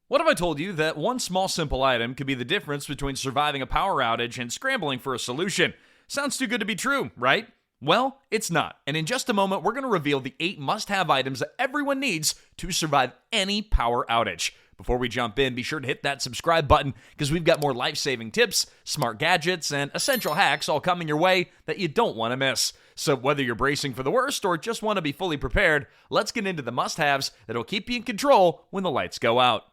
What if I told you that one small simple item could be the difference between surviving a power outage and scrambling for a solution? Sounds too good to be true, right? Well, it's not. And in just a moment, we're going to reveal the 8 must-have items that everyone needs to survive any power outage. Before we jump in, be sure to hit that subscribe button because we've got more life-saving tips, smart gadgets, and essential hacks all coming your way that you don't want to miss. So whether you're bracing for the worst or just want to be fully prepared, let's get into the must-haves that'll keep you in control when the lights go out.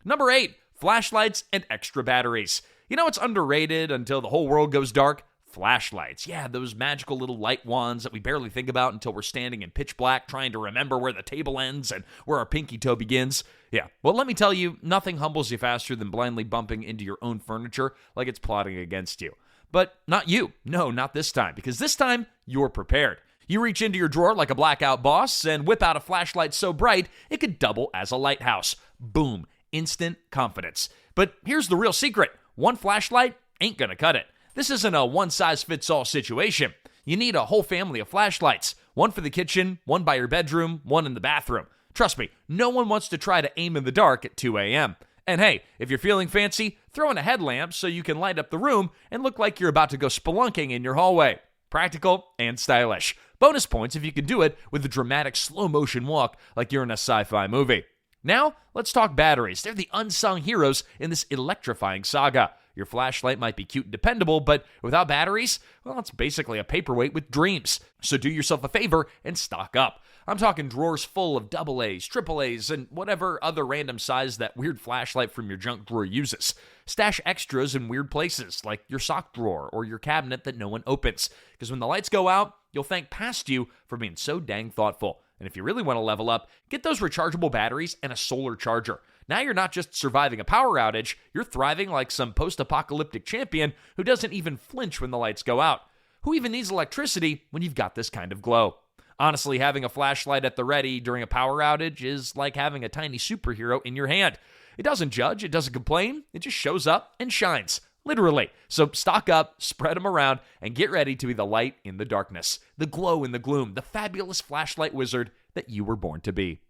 Number 8, flashlights and extra batteries. You know what's underrated until the whole world goes dark? Flashlights. Yeah, those magical little light wands that we barely think about until we're standing in pitch black trying to remember where the table ends and where our pinky toe begins. Yeah, well, let me tell you, nothing humbles you faster than blindly bumping into your own furniture like it's plotting against you. But not you. No, not this time, because this time, you're prepared. You reach into your drawer like a blackout boss and whip out a flashlight so bright it could double as a lighthouse. Boom. Instant confidence. But here's the real secret. One flashlight ain't gonna cut it. This isn't a one-size-fits-all situation. You need a whole family of flashlights. One for the kitchen, one by your bedroom, one in the bathroom. Trust me, no one wants to try to aim in the dark at 2 a.m. And hey, if you're feeling fancy, throw in a headlamp so you can light up the room and look like you're about to go spelunking in your hallway. Practical and stylish. Bonus points if you can do it with a dramatic slow-motion walk like you're in a sci-fi movie. Now, let's talk batteries. They're the unsung heroes in this electrifying saga. Your flashlight might be cute and dependable, but without batteries, well, it's basically a paperweight with dreams. So do yourself a favor and stock up. I'm talking drawers full of AA's, AAA's, and whatever other random size that weird flashlight from your junk drawer uses. Stash extras in weird places, like your sock drawer or your cabinet that no one opens. Because when the lights go out, you'll thank past you for being so dang thoughtful. And if you really want to level up, get those rechargeable batteries and a solar charger. Now you're not just surviving a power outage, you're thriving like some post-apocalyptic champion who doesn't even flinch when the lights go out. Who even needs electricity when you've got this kind of glow? Honestly, having a flashlight at the ready during a power outage is like having a tiny superhero in your hand. It doesn't judge, it doesn't complain, it just shows up and shines. Literally. So stock up, spread them around, and get ready to be the light in the darkness, the glow in the gloom, the fabulous flashlight wizard that you were born to be.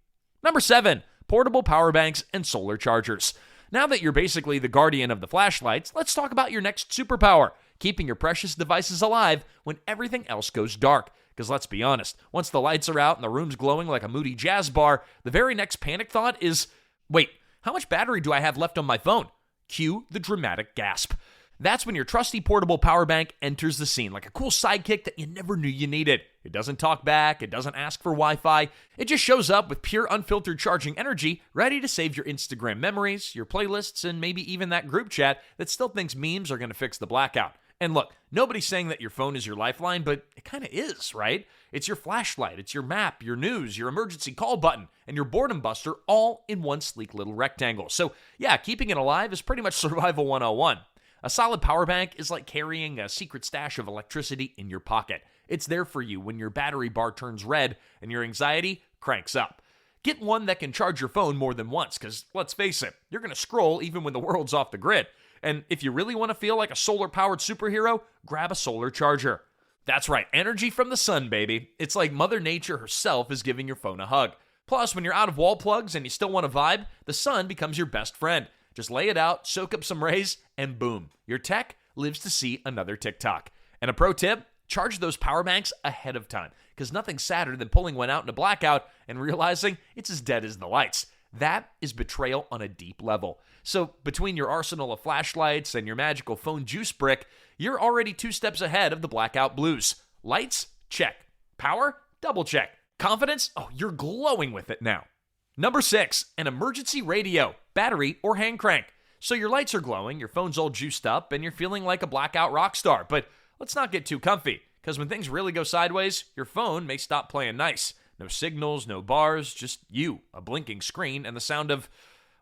Number 7, portable power banks and solar chargers. Now that you're basically the guardian of the flashlights, let's talk about your next superpower, keeping your precious devices alive when everything else goes dark. Because let's be honest, once the lights are out and the room's glowing like a moody jazz bar, the very next panic thought is, wait, how much battery do I have left on my phone? Cue the dramatic gasp. That's when your trusty portable power bank enters the scene like a cool sidekick that you never knew you needed. It doesn't talk back, it doesn't ask for Wi-Fi, it just shows up with pure unfiltered charging energy, ready to save your Instagram memories, your playlists, and maybe even that group chat that still thinks memes are going to fix the blackout. And look, nobody's saying that your phone is your lifeline, but it kind of is, right? It's your flashlight, it's your map, your news, your emergency call button, and your boredom buster all in one sleek little rectangle. So yeah, keeping it alive is pretty much survival 101. A solid power bank is like carrying a secret stash of electricity in your pocket. It's there for you when your battery bar turns red and your anxiety cranks up. Get one that can charge your phone more than once, because let's face it, you're going to scroll even when the world's off the grid. And if you really want to feel like a solar-powered superhero, grab a solar charger. That's right, energy from the sun, baby. It's like Mother Nature herself is giving your phone a hug. Plus, when you're out of wall plugs and you still want to vibe, the sun becomes your best friend. Just lay it out, soak up some rays, and boom, your tech lives to see another TikTok. And a pro tip, charge those power banks ahead of time, because nothing's sadder than pulling one out in a blackout and realizing it's as dead as the lights. That is betrayal on a deep level. So between your arsenal of flashlights and your magical phone juice brick, you're already 2 steps ahead of the blackout blues. Lights? Check. Power? Double check. Confidence? Oh, you're glowing with it now. Number 6, an emergency radio, battery, or hand crank. So your lights are glowing, your phone's all juiced up, and you're feeling like a blackout rock star. But let's not get too comfy, because when things really go sideways, your phone may stop playing nice. No signals, no bars, just you, a blinking screen, and the sound of,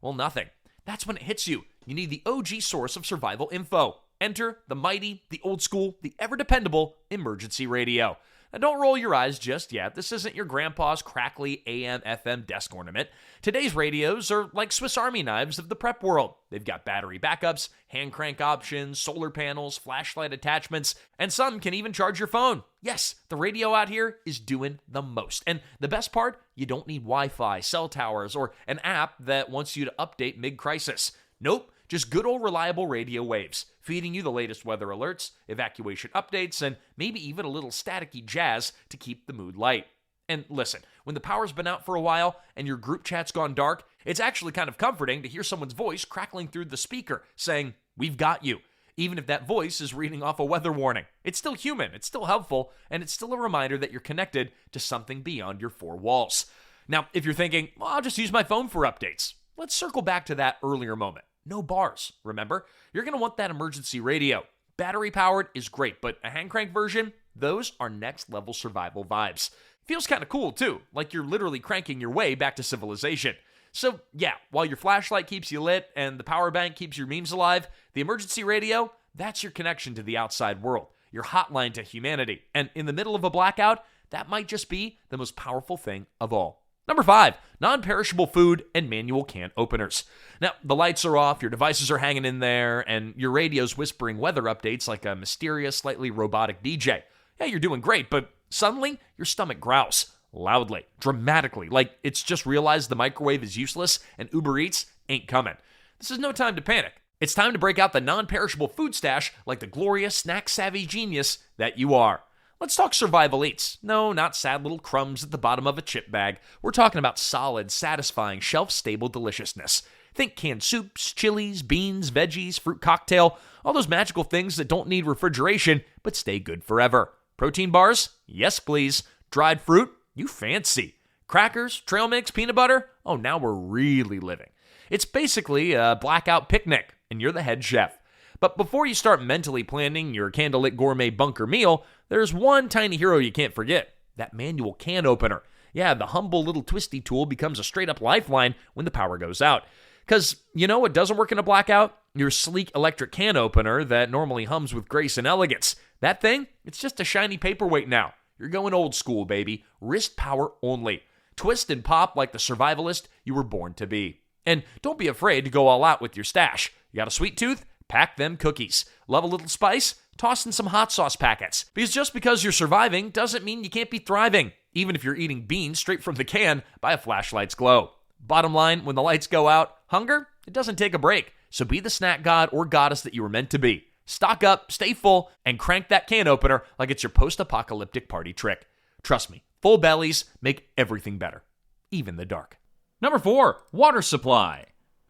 well, nothing. That's when it hits you. You need the OG source of survival info. Enter the mighty, the old school, the ever-dependable emergency radio. And don't roll your eyes just yet. This isn't your grandpa's crackly AM/FM desk ornament. Today's radios are like Swiss Army knives of the prep world. They've got battery backups, hand crank options, solar panels, flashlight attachments, and some can even charge your phone. Yes, the radio out here is doing the most. And the best part, you don't need Wi-Fi, cell towers, or an app that wants you to update mid-crisis. Nope. Just good old reliable radio waves, feeding you the latest weather alerts, evacuation updates, and maybe even a little staticky jazz to keep the mood light. And listen, when the power's been out for a while and your group chat's gone dark, it's actually kind of comforting to hear someone's voice crackling through the speaker saying, "We've got you." Even if that voice is reading off a weather warning. It's still human, it's still helpful, and it's still a reminder that you're connected to something beyond your four walls. Now, if you're thinking, well, I'll just use my phone for updates, let's circle back to that earlier moment. No bars, remember? You're going to want that emergency radio. Battery powered is great, but a hand crank version, those are next level survival vibes. Feels kind of cool too, like you're literally cranking your way back to civilization. So yeah, while your flashlight keeps you lit and the power bank keeps your memes alive, the emergency radio, that's your connection to the outside world, your hotline to humanity. And in the middle of a blackout, that might just be the most powerful thing of all. Number 5, non-perishable food and manual can openers. Now, the lights are off, your devices are hanging in there, and your radio's whispering weather updates like a mysterious, slightly robotic DJ. Yeah, you're doing great, but suddenly your stomach growls loudly, dramatically, like it's just realized the microwave is useless and Uber Eats ain't coming. This is no time to panic. It's time to break out the non-perishable food stash like the glorious, snack-savvy genius that you are. Let's talk survival eats. No, not sad little crumbs at the bottom of a chip bag. We're talking about solid, satisfying, shelf-stable deliciousness. Think canned soups, chilies, beans, veggies, fruit cocktail, all those magical things that don't need refrigeration but stay good forever. Protein bars? Yes, please. Dried fruit? You fancy. Crackers, trail mix, peanut butter? Oh, now we're really living. It's basically a blackout picnic, and you're the head chef. But before you start mentally planning your candlelit gourmet bunker meal, there's one tiny hero you can't forget, that manual can opener. Yeah, the humble little twisty tool becomes a straight-up lifeline when the power goes out. Because you know what doesn't work in a blackout? Your sleek electric can opener that normally hums with grace and elegance. That thing, it's just a shiny paperweight now. You're going old school, baby. Wrist power only. Twist and pop like the survivalist you were born to be. And don't be afraid to go all out with your stash. You got a sweet tooth? Pack them cookies. Love a little spice? Toss in some hot sauce packets. Because just because you're surviving doesn't mean you can't be thriving. Even if you're eating beans straight from the can by a flashlight's glow. Bottom line, when the lights go out, hunger, it doesn't take a break. So be the snack god or goddess that you were meant to be. Stock up, stay full, and crank that can opener like it's your post-apocalyptic party trick. Trust me, full bellies make everything better, even the dark. Number 4, water supply.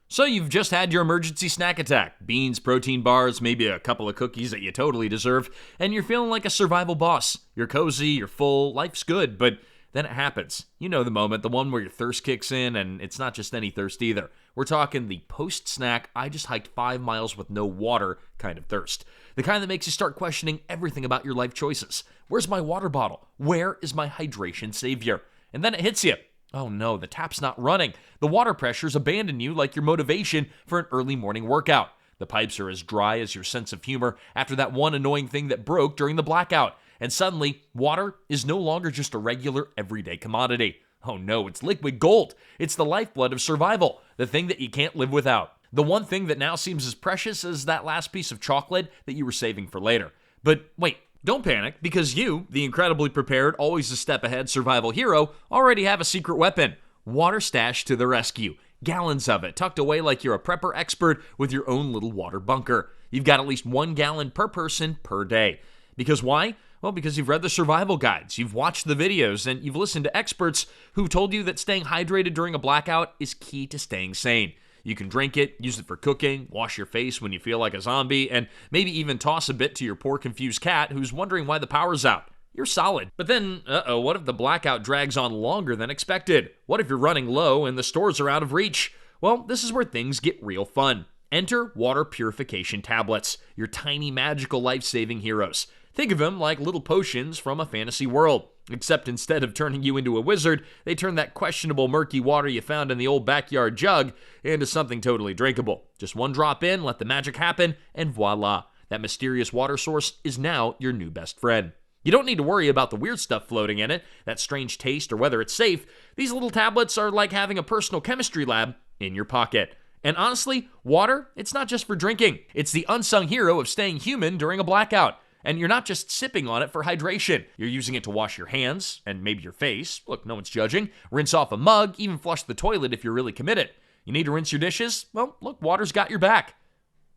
So you've just had your emergency snack attack. Beans, protein bars, maybe a couple of cookies that you totally deserve, and you're feeling like a survival boss. You're cozy, you're full, life's good, but then it happens. You know the moment, the one where your thirst kicks in, and it's not just any thirst either. We're talking the post-snack, I just hiked 5 miles with no water kind of thirst. The kind that makes you start questioning everything about your life choices. Where's my water bottle? Where is my hydration savior? And then it hits you. Oh no, the tap's not running. The water pressures abandon you like your motivation for an early morning workout. The pipes are as dry as your sense of humor after that one annoying thing that broke during the blackout. And suddenly, water is no longer just a regular, everyday commodity. Oh no, it's liquid gold. It's the lifeblood of survival, the thing that you can't live without. The one thing that now seems as precious as that last piece of chocolate that you were saving for later. But wait, don't panic, because you, the incredibly prepared, always a step ahead survival hero, already have a secret weapon. Water stash to the rescue. Gallons of it, tucked away like you're a prepper expert with your own little water bunker. You've got at least 1 gallon per person per day. Because why? Well, because you've read the survival guides, you've watched the videos, and you've listened to experts who told you that staying hydrated during a blackout is key to staying sane. You can drink it, use it for cooking, wash your face when you feel like a zombie, and maybe even toss a bit to your poor confused cat who's wondering why the power's out. You're solid. But then, what if the blackout drags on longer than expected? What if you're running low and the stores are out of reach? Well, this is where things get real fun. Enter water purification tablets, your tiny magical life-saving heroes. Think of them like little potions from a fantasy world. Except instead of turning you into a wizard, they turn that questionable murky water you found in the old backyard jug into something totally drinkable. Just one drop in, let the magic happen, and voila. That mysterious water source is now your new best friend. You don't need to worry about the weird stuff floating in it, that strange taste, or whether it's safe. These little tablets are like having a personal chemistry lab in your pocket. And honestly, water, it's not just for drinking. It's the unsung hero of staying human during a blackout. And you're not just sipping on it for hydration. You're using it to wash your hands and maybe your face. Look, no one's judging. Rinse off a mug, even flush the toilet if you're really committed. You need to rinse your dishes? Well, look, water's got your back.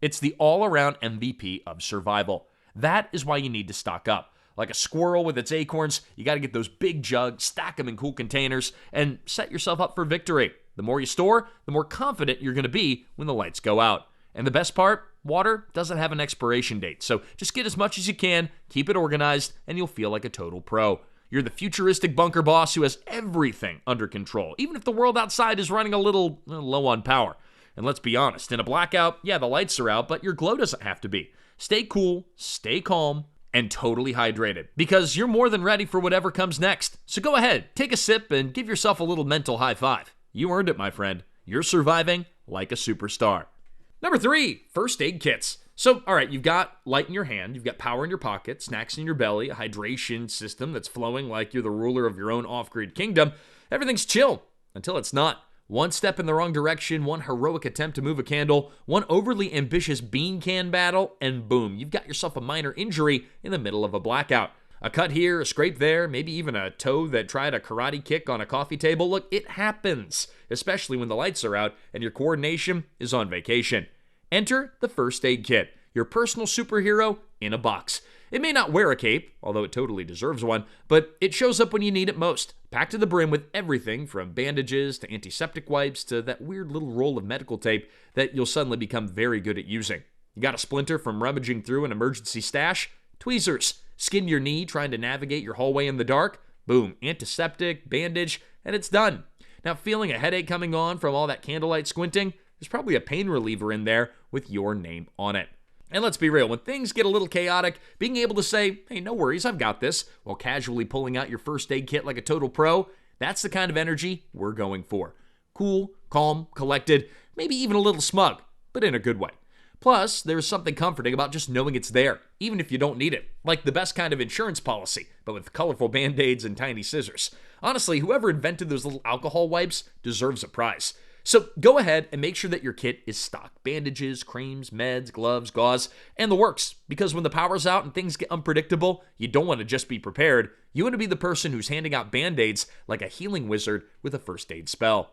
It's the all-around MVP of survival. That is why you need to stock up. Like a squirrel with its acorns, you got to get those big jugs, stack them in cool containers, and set yourself up for victory. The more you store, the more confident you're going to be when the lights go out. And the best part, water doesn't have an expiration date. So just get as much as you can, keep it organized, and you'll feel like a total pro. You're the futuristic bunker boss who has everything under control, even if the world outside is running a little low on power. And let's be honest, in a blackout, yeah, the lights are out, but your glow doesn't have to be. Stay cool, stay calm, and totally hydrated, because you're more than ready for whatever comes next. So go ahead, take a sip, and give yourself a little mental high five. You earned it, my friend. You're surviving like a superstar. Number 3, first aid kits. So, all right, you've got light in your hand, you've got power in your pocket, snacks in your belly, a hydration system that's flowing like you're the ruler of your own off-grid kingdom. Everything's chill until it's not. One step in the wrong direction, one heroic attempt to move a candle, one overly ambitious bean can battle, and boom, you've got yourself a minor injury in the middle of a blackout. A cut here, a scrape there, maybe even a toe that tried a karate kick on a coffee table. Look, it happens, especially when the lights are out and your coordination is on vacation. Enter the first aid kit, your personal superhero in a box. It may not wear a cape, although it totally deserves one, but it shows up when you need it most. Packed to the brim with everything from bandages to antiseptic wipes to that weird little roll of medical tape that you'll suddenly become very good at using. You got a splinter from rummaging through an emergency stash? Tweezers. Skin your knee trying to navigate your hallway in the dark? Boom, antiseptic, bandage, and it's done. Now, feeling a headache coming on from all that candlelight squinting? There's probably a pain reliever in there with your name on it. And let's be real, when things get a little chaotic, being able to say, hey, no worries, I've got this, while casually pulling out your first aid kit like a total pro, that's the kind of energy we're going for. Cool, calm, collected, maybe even a little smug, but in a good way. Plus, there's something comforting about just knowing it's there, even if you don't need it. Like the best kind of insurance policy, but with colorful band-aids and tiny scissors. Honestly, whoever invented those little alcohol wipes deserves a prize. So go ahead and make sure that your kit is stocked. Bandages, creams, meds, gloves, gauze, and the works. Because when the power's out and things get unpredictable, you don't want to just be prepared. You want to be the person who's handing out band-aids like a healing wizard with a first aid spell.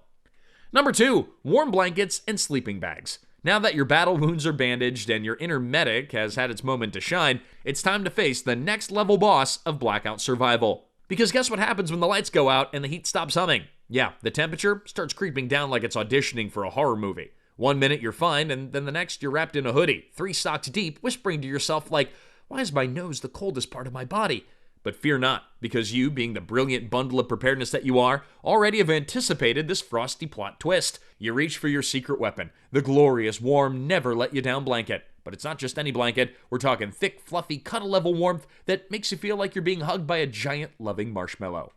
Number 2, warm blankets and sleeping bags. Now that your battle wounds are bandaged and your inner medic has had its moment to shine, it's time to face the next level boss of blackout survival. Because guess what happens when the lights go out and the heat stops humming? Yeah, the temperature starts creeping down like it's auditioning for a horror movie. 1 minute you're fine, and then the next you're wrapped in a hoodie, 3 socks deep, whispering to yourself like, why is my nose the coldest part of my body? But fear not, because you, being the brilliant bundle of preparedness that you are, already have anticipated this frosty plot twist. You reach for your secret weapon, the glorious, warm, never-let-you-down blanket. But it's not just any blanket. We're talking thick, fluffy, cuddle-level warmth that makes you feel like you're being hugged by a giant, loving marshmallow.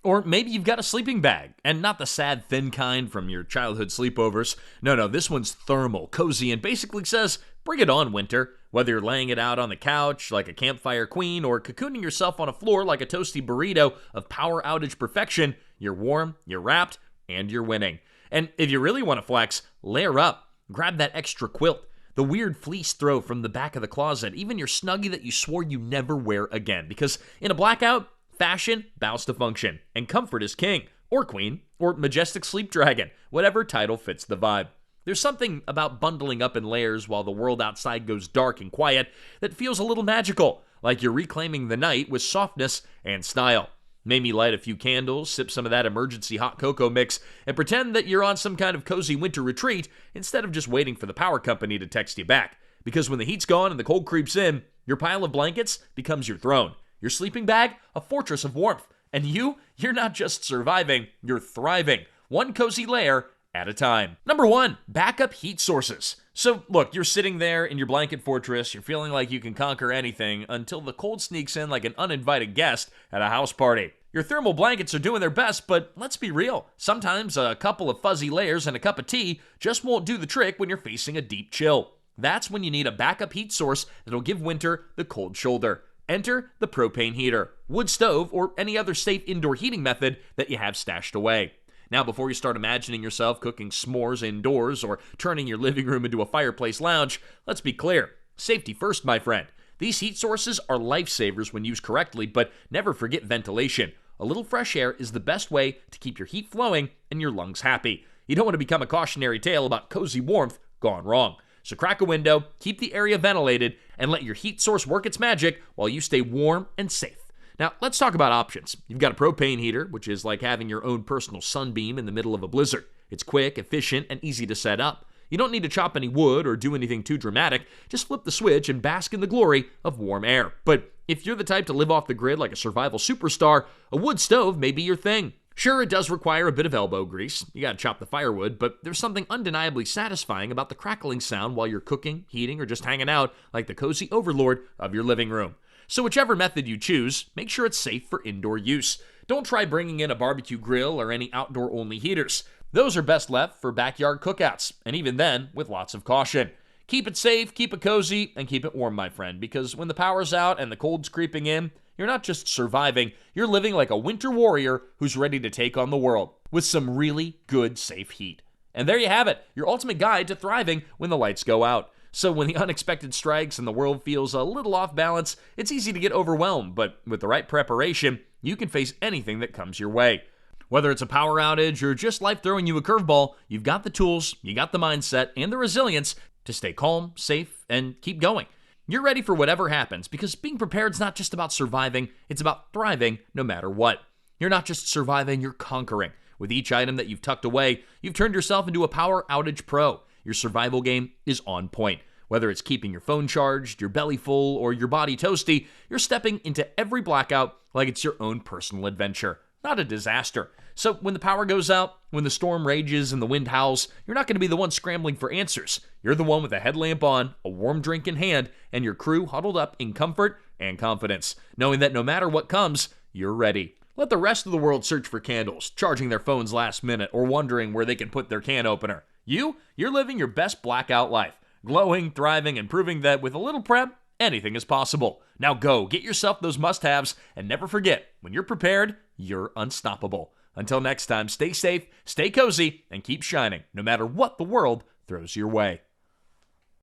Or maybe you've got a sleeping bag, and not the sad, thin kind from your childhood sleepovers. No, this one's thermal, cozy, and basically says, bring it on, winter. Whether you're laying it out on the couch like a campfire queen or cocooning yourself on a floor like a toasty burrito of power outage perfection, you're warm, you're wrapped, and you're winning. And if you really want to flex, layer up. Grab that extra quilt, the weird fleece throw from the back of the closet, even your Snuggie that you swore you never wear again. Because in a blackout, fashion bows to function, and comfort is king, or queen, or majestic sleep dragon, whatever title fits the vibe. There's something about bundling up in layers while the world outside goes dark and quiet that feels a little magical, like you're reclaiming the night with softness and style. Maybe light a few candles, sip some of that emergency hot cocoa mix, and pretend that you're on some kind of cozy winter retreat instead of just waiting for the power company to text you back. Because when the heat's gone and the cold creeps in, your pile of blankets becomes your throne. Your sleeping bag, a fortress of warmth. And you're not just surviving, you're thriving. One cozy layer at a time. Number 1, backup heat sources. So look, you're sitting there in your blanket fortress, you're feeling like you can conquer anything until the cold sneaks in like an uninvited guest at a house party. Your thermal blankets are doing their best, but let's be real. Sometimes a couple of fuzzy layers and a cup of tea just won't do the trick when you're facing a deep chill. That's when you need a backup heat source that'll give winter the cold shoulder. Enter the propane heater, wood stove, or any other safe indoor heating method that you have stashed away. Now, before you start imagining yourself cooking s'mores indoors or turning your living room into a fireplace lounge, let's be clear. Safety first, my friend. These heat sources are lifesavers when used correctly, but never forget ventilation. A little fresh air is the best way to keep your heat flowing and your lungs happy. You don't want to become a cautionary tale about cozy warmth gone wrong. So crack a window, keep the area ventilated, and let your heat source work its magic while you stay warm and safe. Now, let's talk about options. You've got a propane heater, which is like having your own personal sunbeam in the middle of a blizzard. It's quick, efficient, and easy to set up. You don't need to chop any wood or do anything too dramatic. Just flip the switch and bask in the glory of warm air. But if you're the type to live off the grid like a survival superstar, a wood stove may be your thing. Sure, it does require a bit of elbow grease. You gotta chop the firewood, but there's something undeniably satisfying about the crackling sound while you're cooking, heating, or just hanging out like the cozy overlord of your living room. So whichever method you choose, make sure it's safe for indoor use. Don't try bringing in a barbecue grill or any outdoor-only heaters. Those are best left for backyard cookouts, and even then, with lots of caution. Keep it safe, keep it cozy, and keep it warm, my friend, because when the power's out and the cold's creeping in, you're not just surviving, you're living like a winter warrior who's ready to take on the world with some really good, safe heat. And there you have it, your ultimate guide to thriving when the lights go out. So when the unexpected strikes and the world feels a little off balance, it's easy to get overwhelmed, but with the right preparation, you can face anything that comes your way. Whether it's a power outage or just life throwing you a curveball, you've got the tools, you got the mindset, and the resilience to stay calm, safe, and keep going. You're ready for whatever happens, because being prepared is not just about surviving, it's about thriving no matter what. You're not just surviving, you're conquering. With each item that you've tucked away, you've turned yourself into a power outage pro. Your survival game is on point. Whether it's keeping your phone charged, your belly full, or your body toasty, you're stepping into every blackout like it's your own personal adventure, not a disaster. So when the power goes out, when the storm rages and the wind howls, you're not going to be the one scrambling for answers. You're the one with a headlamp on, a warm drink in hand, and your crew huddled up in comfort and confidence, knowing that no matter what comes, you're ready. Let the rest of the world search for candles, charging their phones last minute, or wondering where they can put their can opener. You're living your best blackout life, glowing, thriving, and proving that with a little prep, anything is possible. Now go, get yourself those must-haves, and never forget, when you're prepared, you're unstoppable. Until next time, stay safe, stay cozy, and keep shining, no matter what the world throws your way.